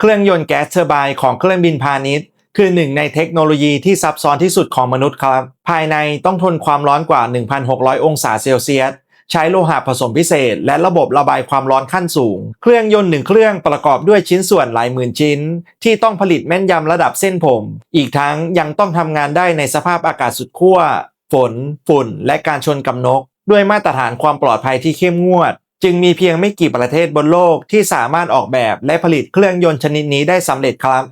เครื่องยนต์แก๊สเทอร์ไบน์ของเครื่องบินพาณิชย์คือหนึ่งในเทคโนโลยีที่ซับซ้อนที่สุดของมนุษย์ครับภายในต้องทนความร้อนกว่า 1,600 องศาเซลเซียสใช้โลหะผสมพิเศษและระบบระบายความร้อนขั้นสูงเครื่องยนต์หนึ่งเครื่องประกอบด้วยชิ้นส่วนหลายหมื่นชิ้นที่ต้องผลิตแม่นยำระดับเส้นผมอีกทั้งยังต้องทำงานได้ในสภาพอากาศสุดขั้วฝนฝุ่นและการชนกับนกด้วยมาตรฐานความปลอดภัยที่เข้มงวดจึงมีเพียงไม่กี่ประเทศบนโลกที่สามารถออกแบบและผลิตเครื่องยนต์ชนิดนี้ได้สำเร็จครับ